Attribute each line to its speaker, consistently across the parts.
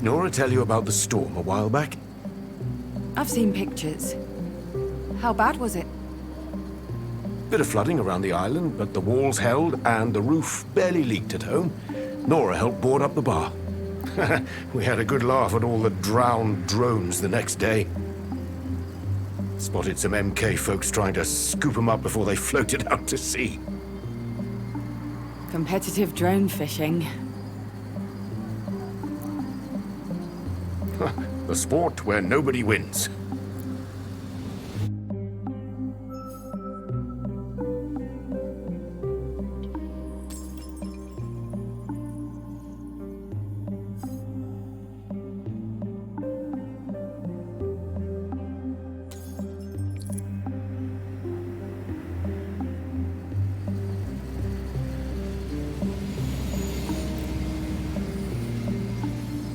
Speaker 1: Nora tell you about the storm a while back?
Speaker 2: I've seen pictures. How bad was it?
Speaker 1: Bit of flooding around the island, but the walls held and the roof barely leaked at home. Nora helped board up the bar. We had a good laugh at all the drowned drones the next day. Spotted some MK folks trying to scoop them up before they floated out to sea.
Speaker 2: Competitive drone fishing.
Speaker 1: The sport where nobody wins.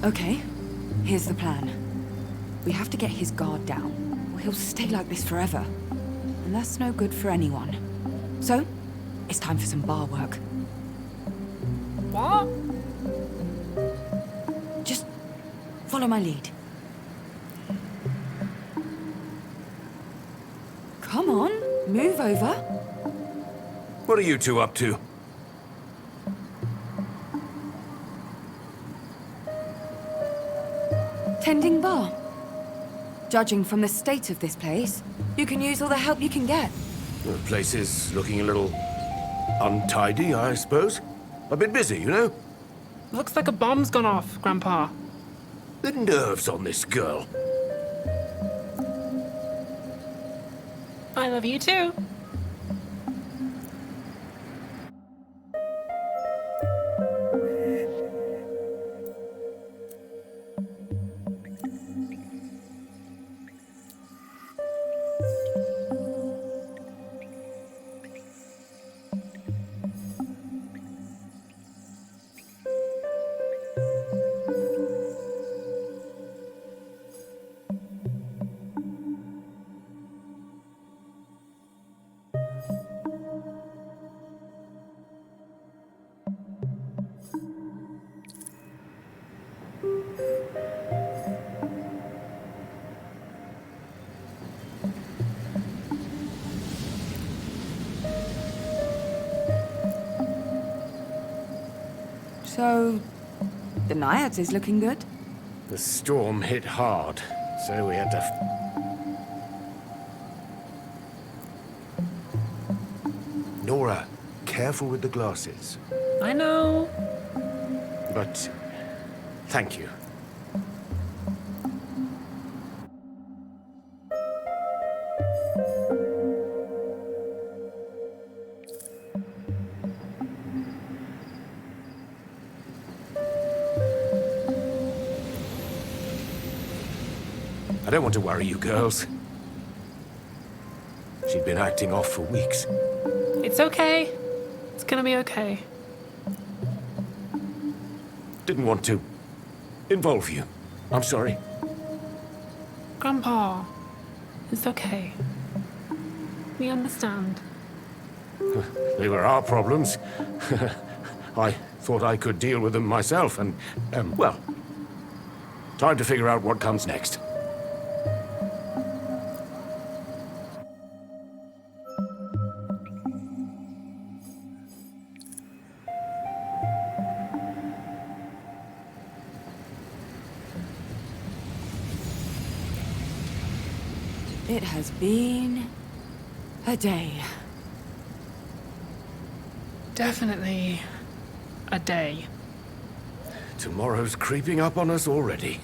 Speaker 2: Okay, here's the plan. We have to get his guard down, or he'll stay like this forever. And that's no good for anyone. So, it's time for some bar work.
Speaker 3: What?
Speaker 2: Just follow my lead. Come on, move over.
Speaker 1: What are you two up to?
Speaker 2: Tending bar. Judging from the state of this place, you can use all the help you can get.
Speaker 1: The place is looking a little untidy, I suppose. A bit busy, you know?
Speaker 3: Looks like a bomb's gone off, Grandpa.
Speaker 1: The nerves on this girl.
Speaker 3: I love you too.
Speaker 2: So, the Naiads is looking good.
Speaker 1: The storm hit hard, so we had to... Nora, careful with the glasses.
Speaker 3: I know.
Speaker 1: But thank you. I don't want to worry you girls. She'd been acting off for weeks.
Speaker 3: It's okay. It's gonna be okay.
Speaker 1: Didn't want to involve you. I'm sorry.
Speaker 3: Grandpa, it's okay. We understand.
Speaker 1: They were our problems. I thought I could deal with them myself, and, well, time to figure out what comes next.
Speaker 2: It has been a day.
Speaker 3: Definitely a day.
Speaker 1: Tomorrow's creeping up on us already.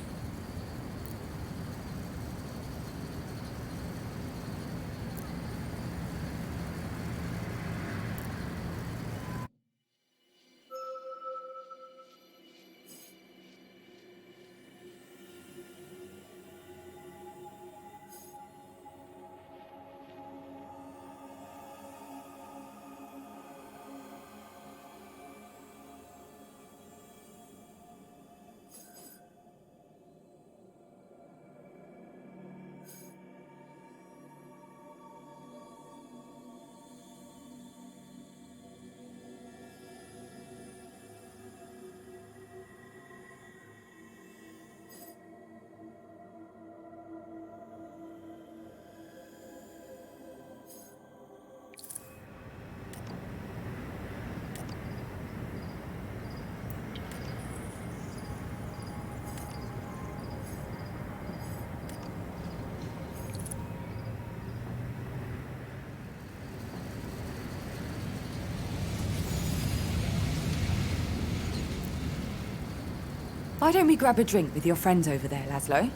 Speaker 2: Why don't we grab a drink with your friends over there, Laszlo?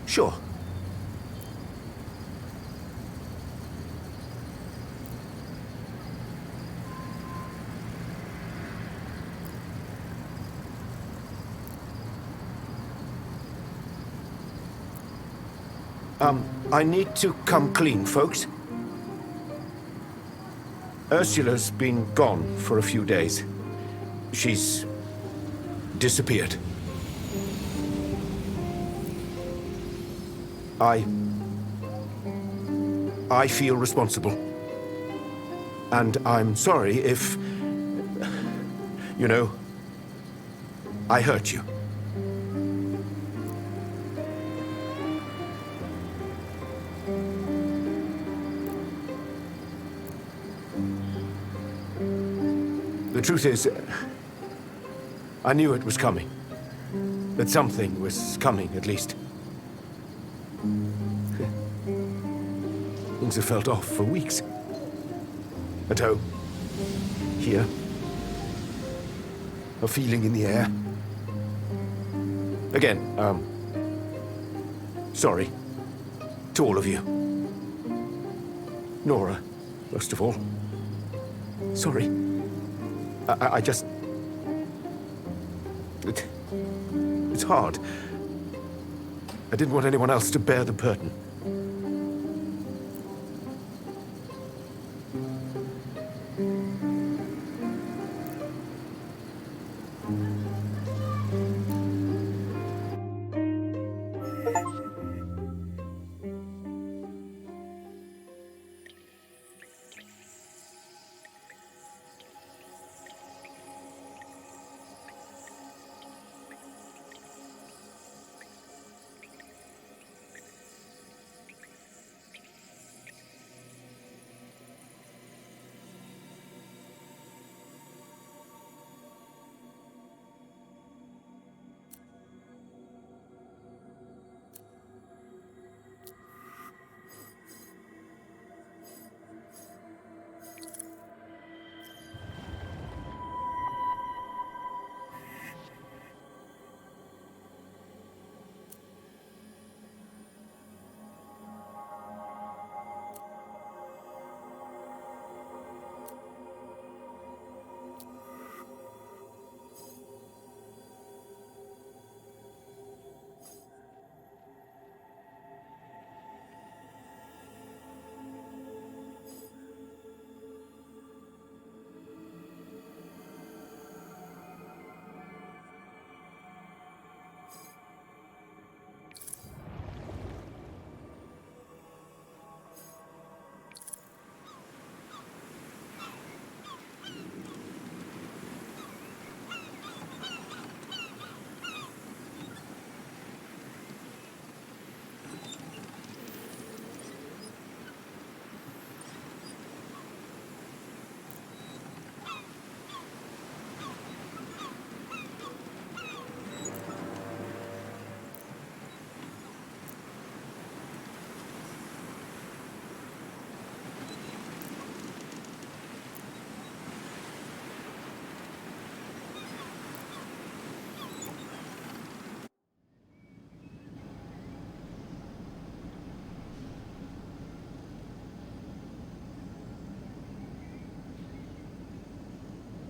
Speaker 1: Sure. I need to come clean, folks. Ursula's been gone for a few days. She's disappeared. I feel responsible. And I'm sorry if, you know, I hurt you. The truth is, I knew it was coming. That something was coming, at least. Things have felt off for weeks. At home. Here. A feeling in the air. Again, sorry. To all of you. Nora, most of all. Sorry. I just... It's hard. I didn't want anyone else to bear the burden.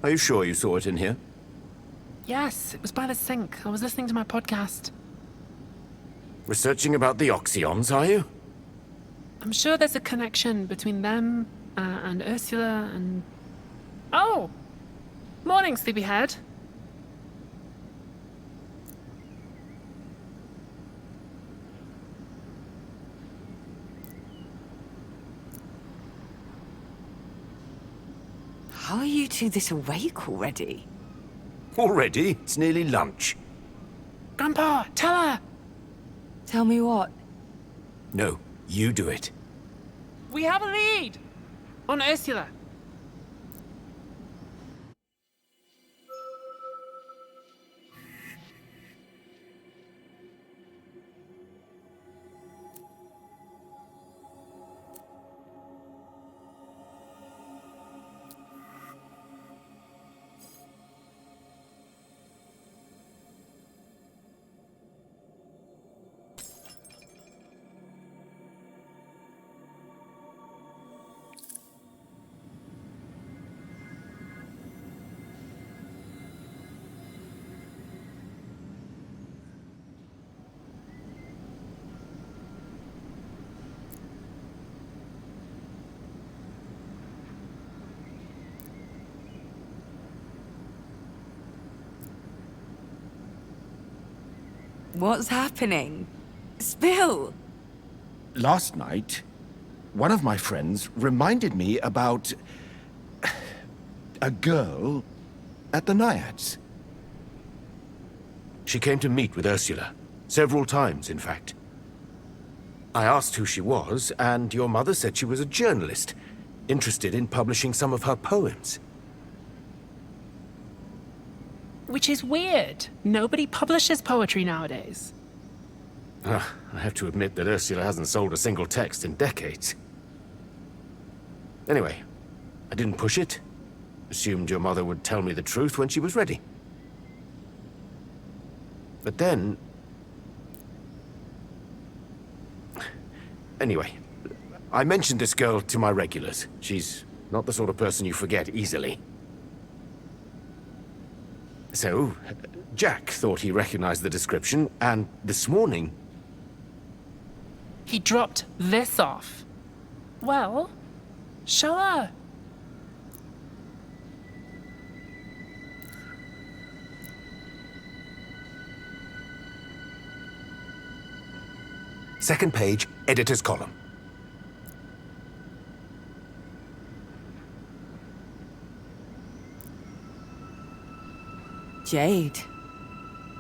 Speaker 1: Are you sure you saw it in here?
Speaker 3: Yes, it was by the sink. I was listening to my podcast.
Speaker 1: Researching about the Oxyons, are you?
Speaker 3: I'm sure there's a connection between them and Ursula and... Oh! Morning, sleepyhead.
Speaker 2: How are you two this awake already?
Speaker 1: Already? It's nearly lunch.
Speaker 3: Grandpa, tell her!
Speaker 2: Tell me what?
Speaker 1: No, you do it.
Speaker 3: We have a lead! On Ursula.
Speaker 2: What's happening? Spill!
Speaker 1: Last night, one of my friends reminded me about a girl at the Naiads. She came to meet with Ursula. Several times, in fact. I asked who she was, and your mother said she was a journalist, interested in publishing some of her poems.
Speaker 3: Which is weird. Nobody publishes poetry nowadays.
Speaker 1: I have to admit that Ursula hasn't sold a single text in decades. Anyway, I didn't push it. Assumed your mother would tell me the truth when she was ready. But then... Anyway, I mentioned this girl to my regulars. She's not the sort of person you forget easily. So, Jack thought he recognized the description, and this morning...
Speaker 3: He dropped this off. Well, show her.
Speaker 1: Second page, editor's column.
Speaker 2: Jade.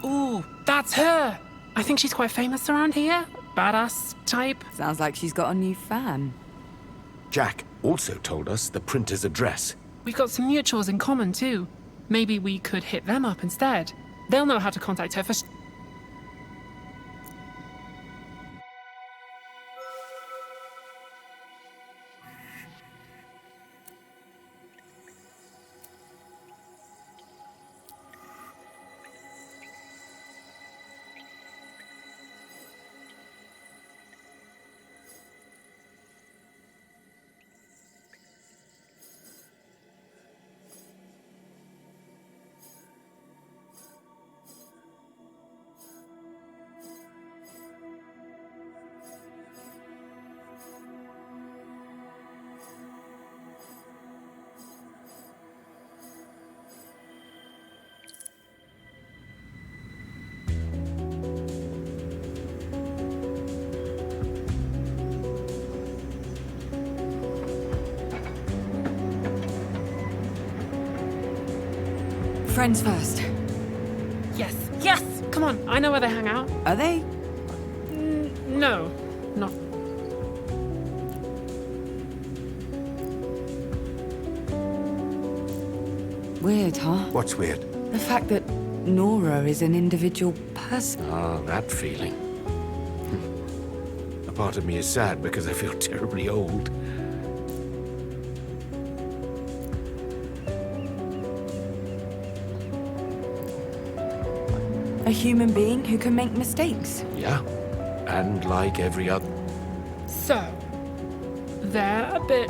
Speaker 3: Ooh, that's her. I think she's quite famous around here. Badass type.
Speaker 2: Sounds like she's got a new fan.
Speaker 1: Jack also told us the printer's address.
Speaker 3: We've got some mutuals in common too. Maybe we could hit them up instead. They'll know how to contact her for...
Speaker 2: Friends first.
Speaker 3: Yes, yes! Come on, I know where they hang out.
Speaker 2: Are they?
Speaker 3: No, not...
Speaker 2: Weird, huh?
Speaker 1: What's weird?
Speaker 2: The fact that Nora is an individual person.
Speaker 1: Ah, that feeling. A part of me is sad because I feel terribly old.
Speaker 2: A human being who can make mistakes.
Speaker 1: Yeah, and like every other...
Speaker 3: So, they're a bit...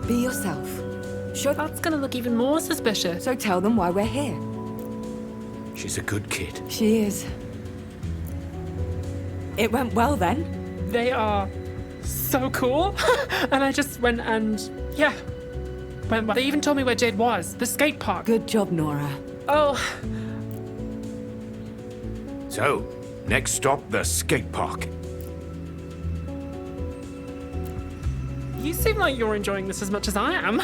Speaker 2: Be yourself. Show
Speaker 3: That's gonna look even more suspicious.
Speaker 2: So tell them why we're here.
Speaker 1: She's a good kid.
Speaker 2: She is. It went well then.
Speaker 3: They are so cool. And I just went and, yeah. Went well. They even told me where Jade was, the skate park.
Speaker 2: Good job, Nora.
Speaker 3: Oh,
Speaker 1: So, next stop, the skate park.
Speaker 3: you seem like you're enjoying this as much as I am.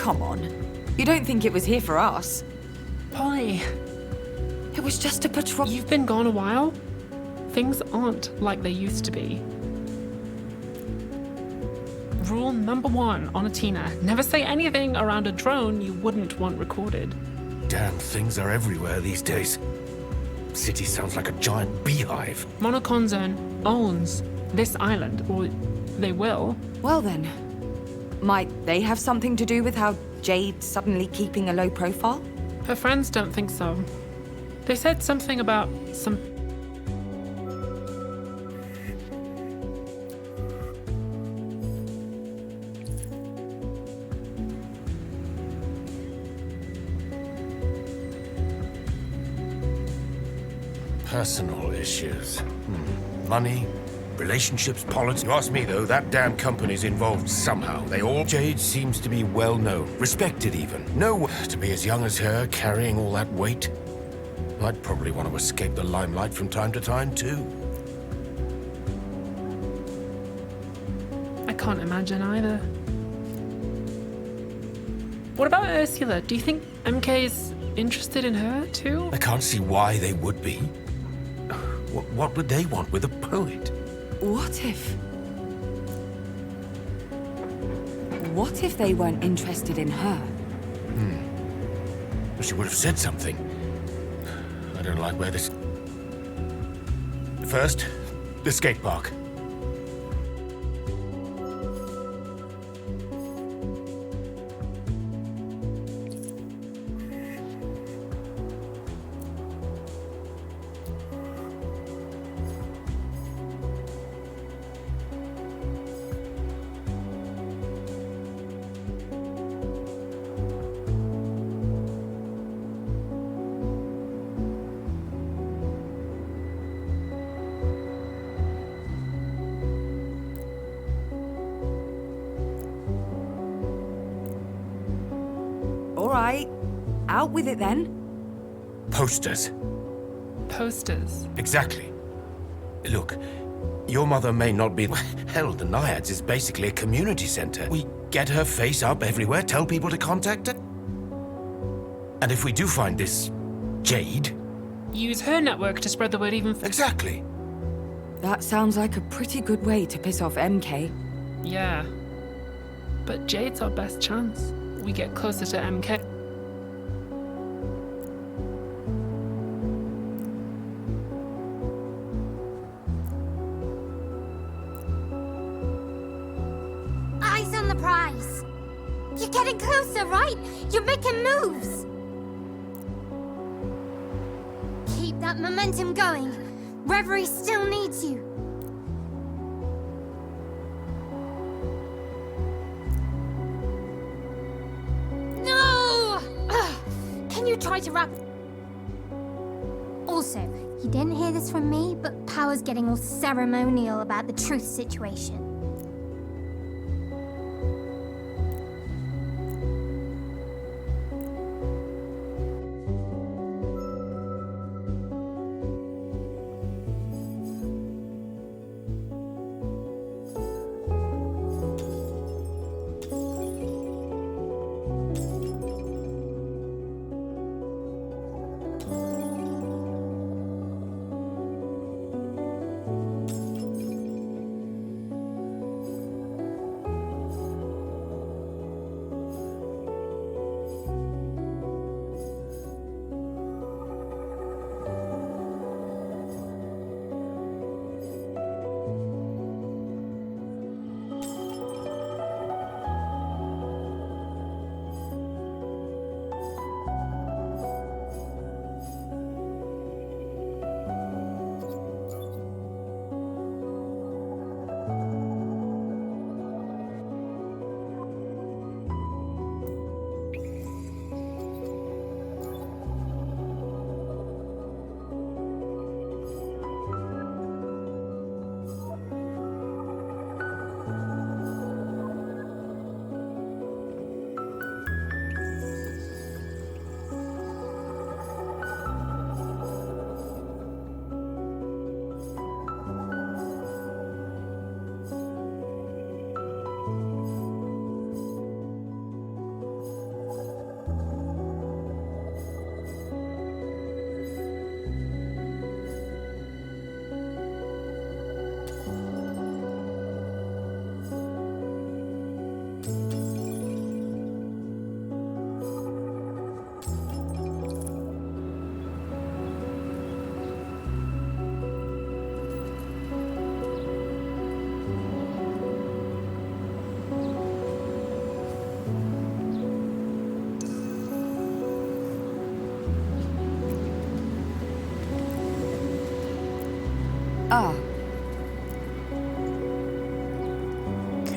Speaker 2: come on. You don't think it was here for us?
Speaker 3: Polly,
Speaker 2: It was just a patrol.
Speaker 3: you've been gone a while. Things aren't like they used to be. Rule number 1 on a Tina. Never say anything around a drone you wouldn't want recorded.
Speaker 1: Damn things are everywhere these days. City sounds like a giant beehive.
Speaker 3: Monocon Zone owns this island, or they will.
Speaker 2: Well then, might they have something to do with how Jade's suddenly keeping a low profile?
Speaker 3: Her friends don't think so. They said something about some...
Speaker 1: Personal issues. Money, relationships, politics. You ask me, though, that damn company's involved somehow. Jade seems to be well known, respected even. No, to be as young as her, carrying all that weight. I'd probably want to escape the limelight from time to time, too.
Speaker 3: I can't imagine either. What about Ursula? Do you think MK's interested in her, too?
Speaker 1: I can't see why they would be. What would they want with a poet?
Speaker 2: What if they weren't interested in her?
Speaker 1: She would have said something. I don't like where this... First, the skate park.
Speaker 2: All right, out with it then.
Speaker 1: Posters.
Speaker 3: Posters.
Speaker 1: Exactly. Look, your mother may not be... Hell, the Naiads is basically a community center. We get her face up everywhere, tell people to contact her. And if we do find this Jade...
Speaker 3: Use her network to spread the word even...
Speaker 1: Exactly.
Speaker 2: That sounds like a pretty good way to piss off MK.
Speaker 3: Yeah. But Jade's our best chance. We get closer to MK.
Speaker 4: Eyes on the prize. You're getting closer, right? You're making moves. Keep that momentum going. Reverie still needs you. No! Ugh. Can you try to wrap... Also, you didn't hear this from me, but Power's getting all ceremonial about the truth situation.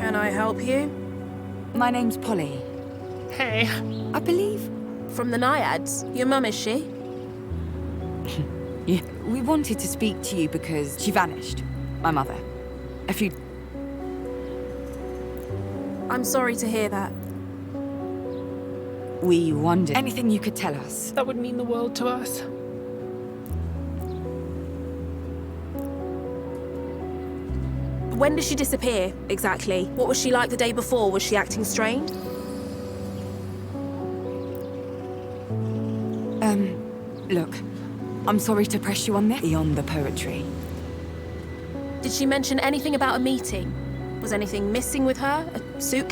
Speaker 5: Can I help you?
Speaker 2: My name's Polly.
Speaker 3: Hey.
Speaker 2: I believe...
Speaker 5: From the Naiads? Your mum, is she?
Speaker 2: Yeah. We wanted to speak to you because she vanished. My mother. A few...
Speaker 5: I'm sorry to hear that.
Speaker 2: We wondered... Anything you could tell us?
Speaker 3: That would mean the world to us.
Speaker 5: When did she disappear, exactly? What was she like the day before? Was she acting strange?
Speaker 2: Look. I'm sorry to press you on this. Beyond the poetry.
Speaker 5: Did she mention anything about a meeting? Was anything missing with her? A souk?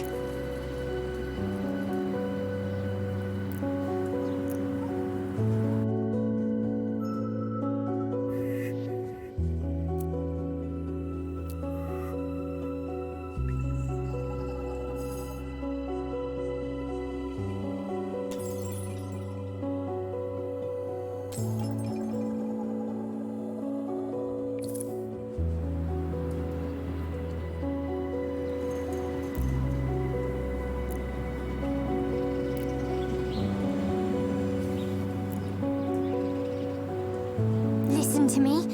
Speaker 4: Listen to me.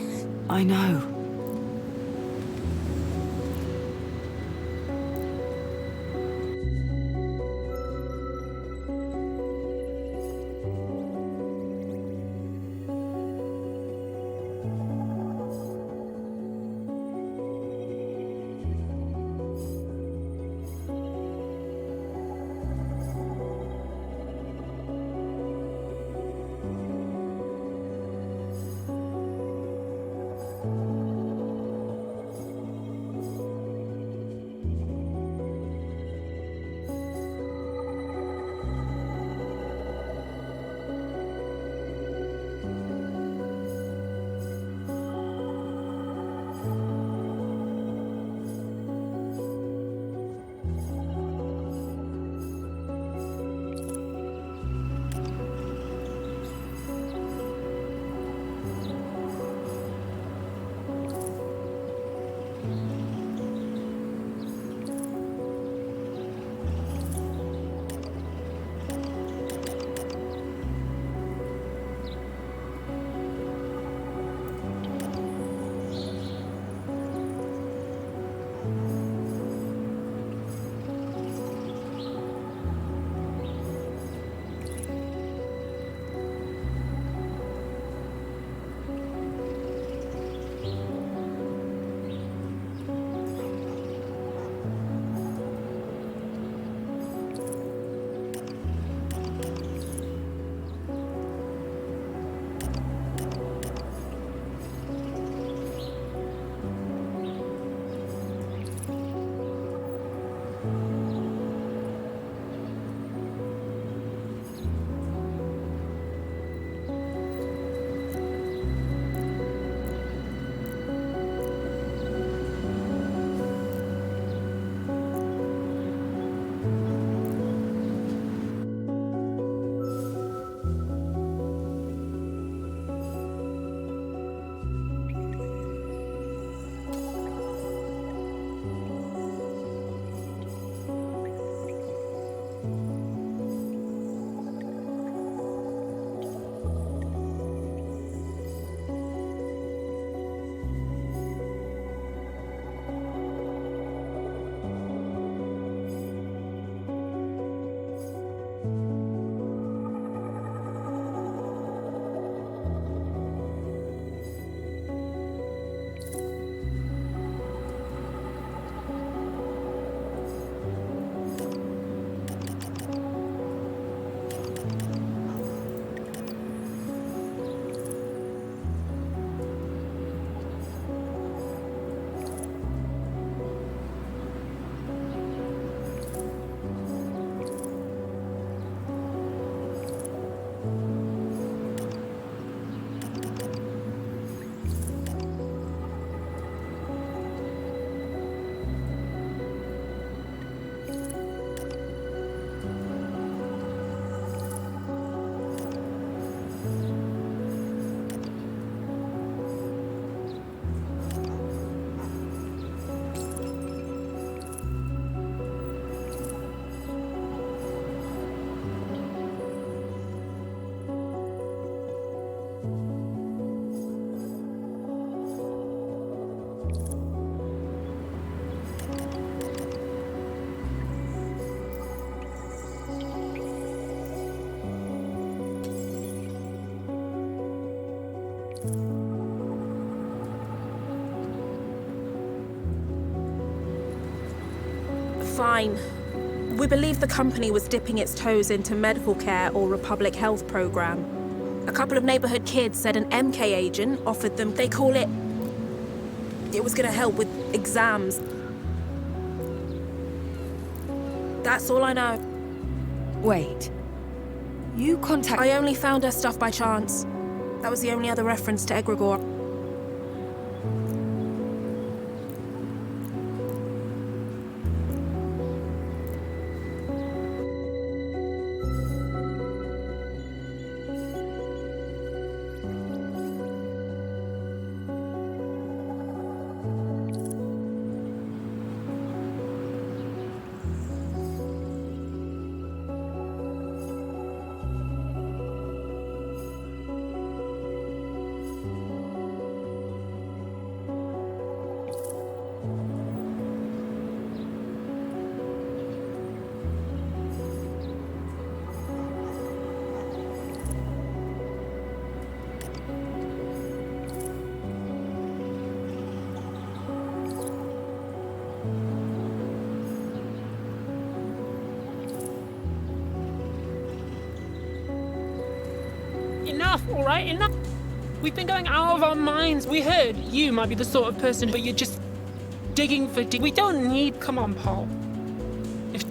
Speaker 2: I know.
Speaker 5: fine. We believe the company was dipping its toes into medical care or a public health program. A couple of neighborhood kids said an MK agent offered them, they call it was gonna help with exams. That's all I know.
Speaker 2: Wait. You contact...
Speaker 5: I only found her stuff by chance. That was the only other reference to egregore.
Speaker 3: Enough, all right? Enough. We've been going out of our minds. We heard you might be the sort of person, but you're just digging for we don't need... Come on, Paul. If...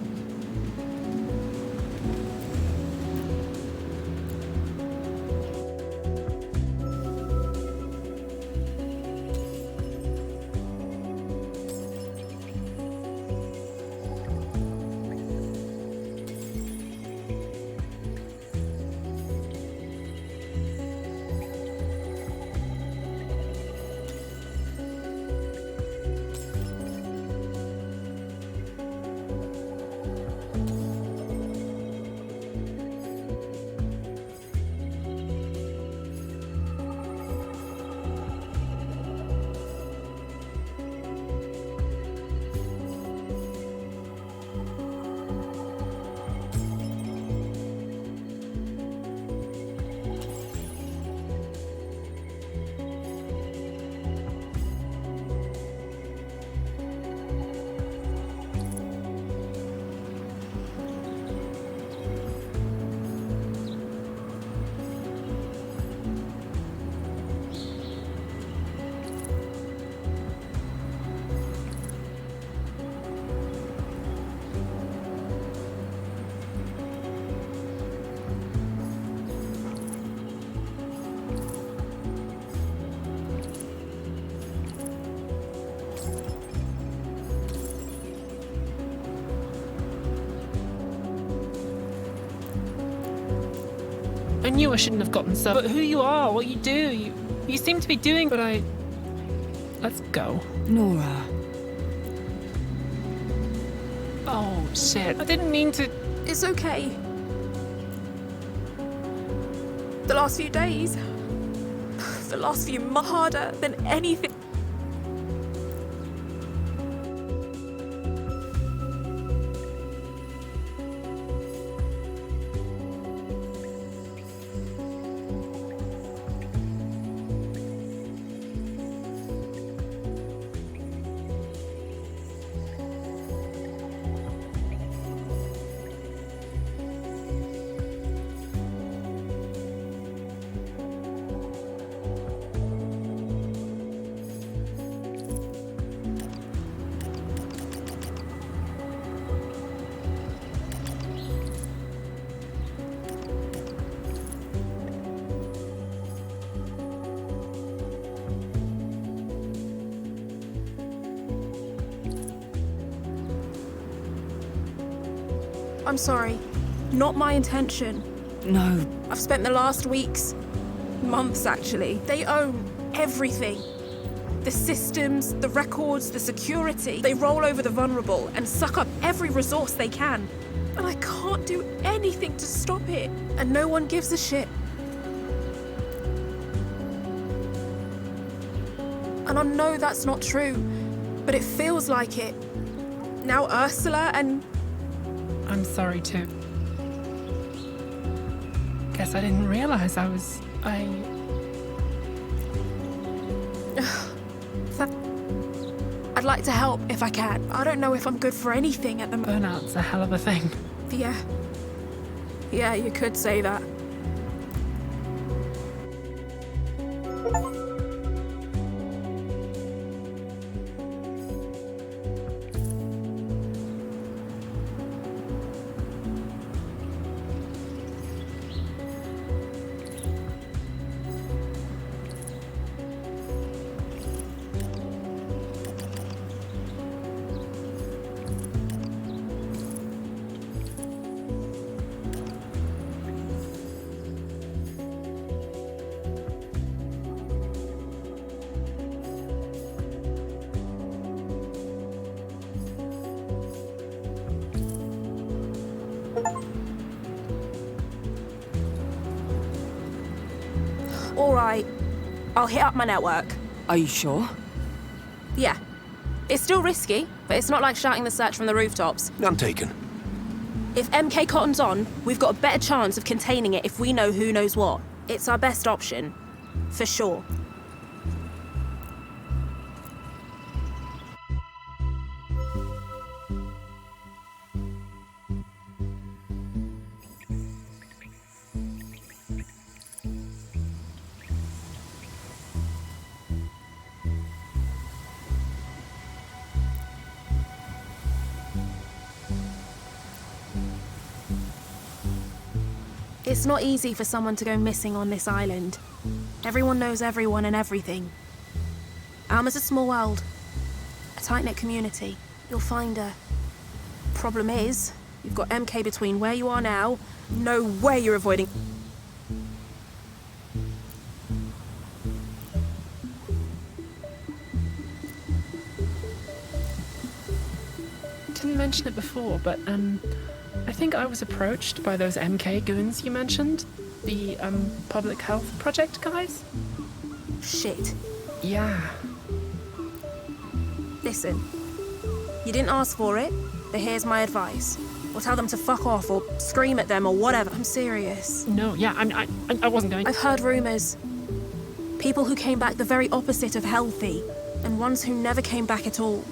Speaker 3: I knew I shouldn't have gotten so. But who you are, what you do, you seem to be doing. But let's go.
Speaker 2: Nora.
Speaker 3: Oh shit! I didn't mean to.
Speaker 5: It's okay. The last few days, the last few months, harder than anything. I'm sorry. Not my intention.
Speaker 2: No.
Speaker 5: I've spent the last weeks, months actually. They own everything. The systems, the records, the security. They roll over the vulnerable and suck up every resource they can. And I can't do anything to stop it. And no one gives a shit. And I know that's not true, but it feels like it. Now Ursula and...
Speaker 3: I'm sorry too. Guess I didn't realize I
Speaker 5: I'd like to help if I can. I don't know if I'm good for anything at the moment.
Speaker 3: Burnout's a hell of a thing.
Speaker 5: Yeah. Yeah, you could say that. All right, I'll hit up my network.
Speaker 2: Are you sure?
Speaker 5: Yeah. It's still risky, but it's not like shouting the search from the rooftops.
Speaker 1: None taken.
Speaker 5: If MK Cotton's on, we've got a better chance of containing it if we know who knows what. It's our best option. For sure. It's not easy for someone to go missing on this island. Everyone knows everyone and everything. Alma's a small world, a tight-knit community. You'll find her. Problem is, you've got MK between where you are now. No way you're avoiding.
Speaker 3: Didn't mention it before, but I think I was approached by those MK goons you mentioned. The public health project guys.
Speaker 5: Shit.
Speaker 3: Yeah.
Speaker 5: Listen, you didn't ask for it, but here's my advice. Or tell them to fuck off, or scream at them, or whatever. I'm serious.
Speaker 3: No, yeah, I wasn't going.
Speaker 5: I've heard rumors. People who came back the very opposite of healthy, and ones who never came back at all.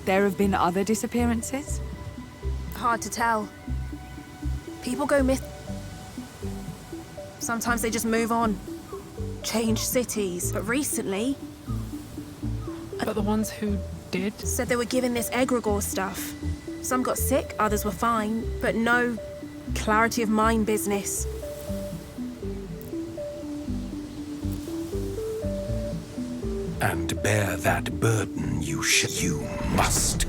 Speaker 2: There have been other disappearances?
Speaker 5: Hard to tell. People go myth. Sometimes they just move on. Change cities. But recently,
Speaker 3: But the ones who did?
Speaker 5: said they were given this egregore stuff. Some got sick, others were fine, but no clarity of mind business.
Speaker 1: And bear that burden you must.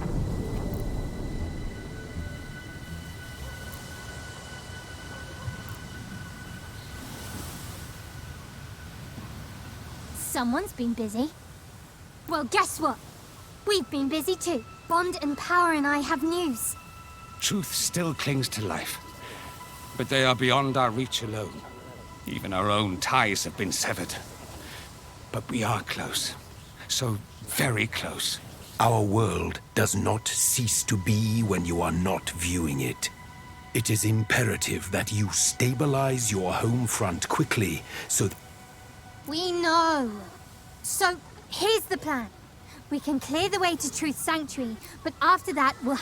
Speaker 4: Someone's been busy. Well, guess what? We've been busy too. Bond and Power and I have news.
Speaker 6: Truth still clings to life, but they are beyond our reach alone. Even our own ties have been severed. But we are close. So very close.
Speaker 1: Our world does not cease to be when you are not viewing it. It is imperative that you stabilize your home front quickly so
Speaker 4: We know. So, here's the plan. We can clear the way to Truth Sanctuary, but after that, we'll...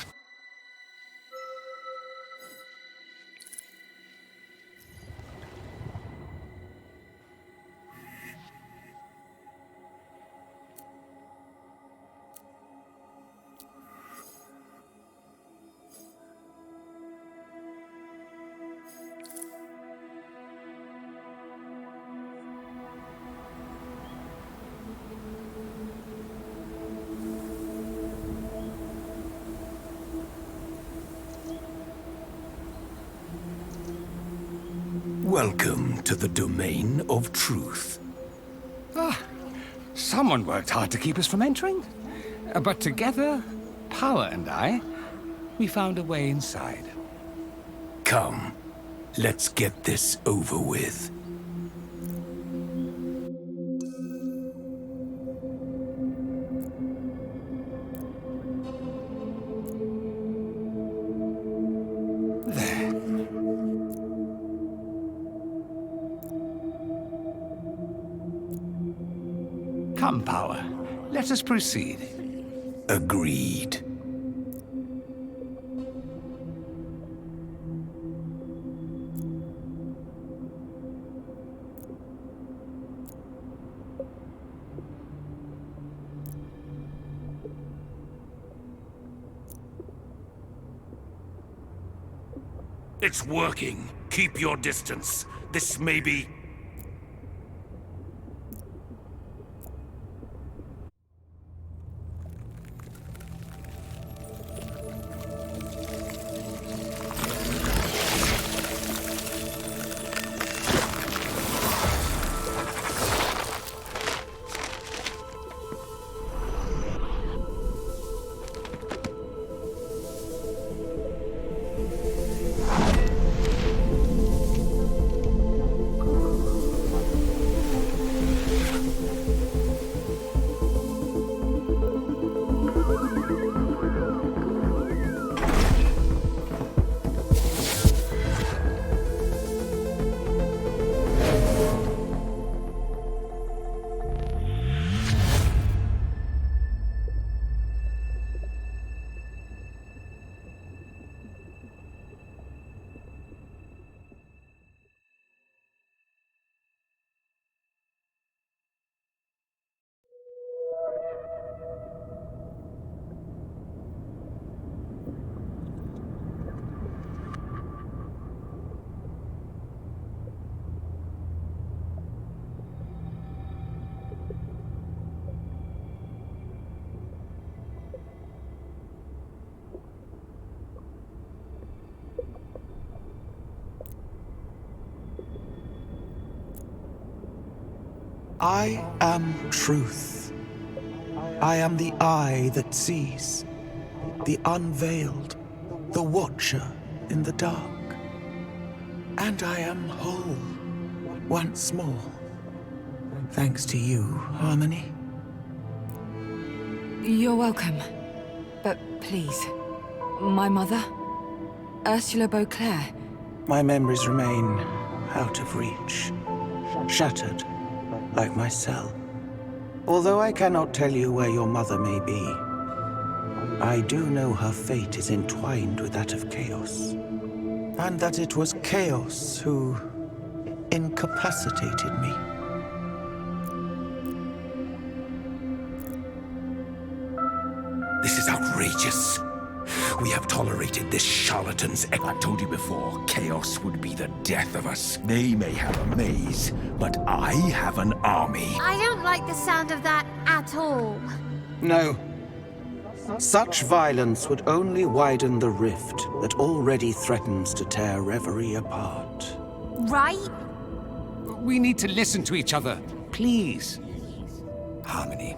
Speaker 1: welcome to the domain of truth.
Speaker 6: Someone worked hard to keep us from entering. But together, Power and I, we found a way inside.
Speaker 1: Come, let's get this over with.
Speaker 6: There. Come, Power. Let us proceed.
Speaker 1: Agreed. It's working. Keep your distance. This may be...
Speaker 7: I am truth. I am the eye that sees, the unveiled, the watcher in the dark. And I am whole once more. Thanks to you, Harmony.
Speaker 2: You're welcome. But please, my mother, Ursula Beauclair.
Speaker 7: My memories remain out of reach, shattered like my cell. Although I cannot tell you where your mother may be, I do know her fate is entwined with that of Chaos. And that it was Chaos who incapacitated me.
Speaker 1: This is outrageous. We have tolerated this charlatan's... I told you before, chaos would be the death of us. They may have a maze, but I have an army.
Speaker 4: I don't like the sound of that at all.
Speaker 7: No. Such violence would only widen the rift that already threatens to tear Reverie apart.
Speaker 4: Right?
Speaker 6: We need to listen to each other, please. Harmony.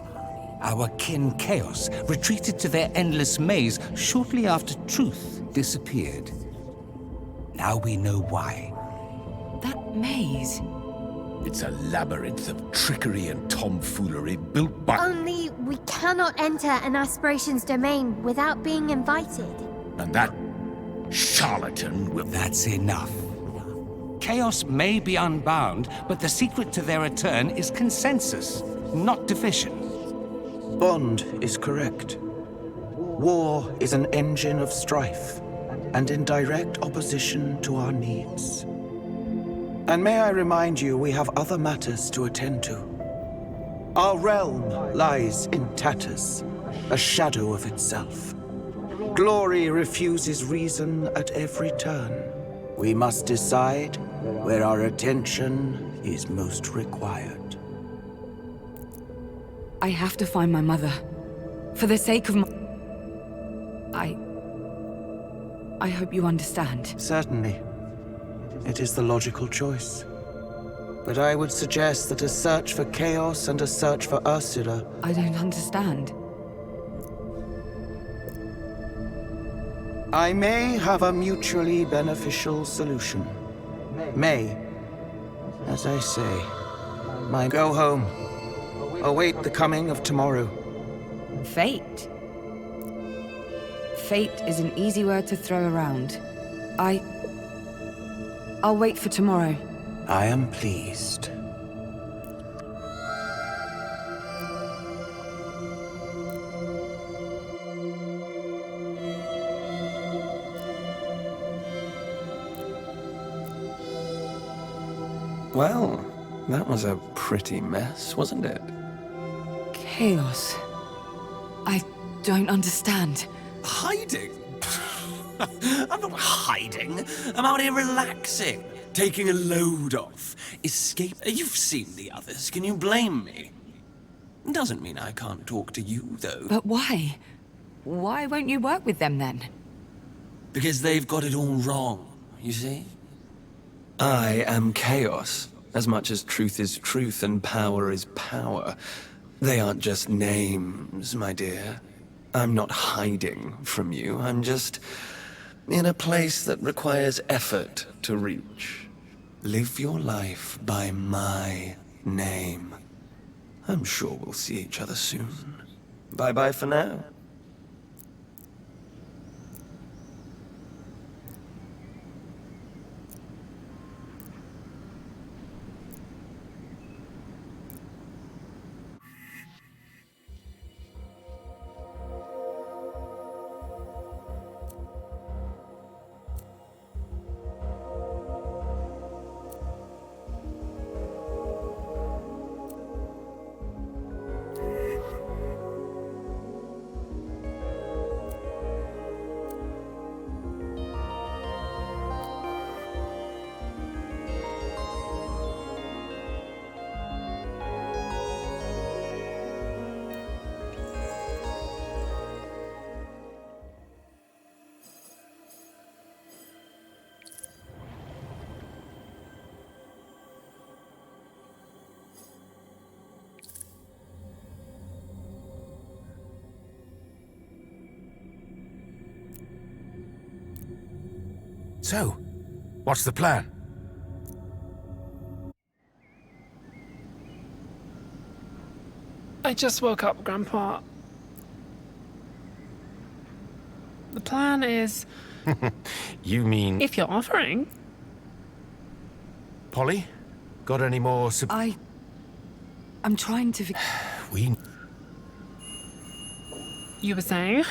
Speaker 6: Our kin Chaos retreated to their endless maze shortly after Truth disappeared. Now we know why.
Speaker 2: That maze?
Speaker 1: It's a labyrinth of trickery and tomfoolery built by...
Speaker 4: Only we cannot enter an aspiration's domain without being invited.
Speaker 1: And that charlatan will...
Speaker 6: That's enough. Chaos may be unbound, but the secret to their return is consensus, not division.
Speaker 7: Bond is correct. War is an engine of strife, and in direct opposition to our needs. And may I remind you, we have other matters to attend to. Our realm lies in tatters, a shadow of itself. Glory refuses reason at every turn. We must decide where our attention is most required.
Speaker 2: I have to find my mother. For the sake of my... I hope you understand.
Speaker 7: Certainly. It is the logical choice. But I would suggest that a search for Chaos and a search for Ursula...
Speaker 2: I don't understand.
Speaker 7: I may have a mutually beneficial solution. May. As I say, go home. Await the coming of tomorrow.
Speaker 2: Fate? Fate is an easy word to throw around. I'll wait for tomorrow.
Speaker 7: I am pleased.
Speaker 8: Well, that was a pretty mess, wasn't it?
Speaker 2: Chaos. I don't understand.
Speaker 9: Hiding? I'm not hiding. I'm out here relaxing, taking a load off, escape. You've seen the others. Can you blame me? Doesn't mean I can't talk to you, though.
Speaker 2: But why? Why won't you work with them then?
Speaker 9: Because they've got it all wrong, you see?
Speaker 8: I am chaos, as much as truth is truth and power is power. They aren't just names, my dear. I'm not hiding from you. I'm just in a place that requires effort to reach. Live your life by my name. I'm sure we'll see each other soon. Bye-bye for now.
Speaker 1: So, what's the plan?
Speaker 3: I just woke up, Grandpa. The plan is,
Speaker 1: You mean...
Speaker 3: if you're offering,
Speaker 1: Polly? Got any more
Speaker 2: I'm trying to...
Speaker 1: We...
Speaker 3: you were saying?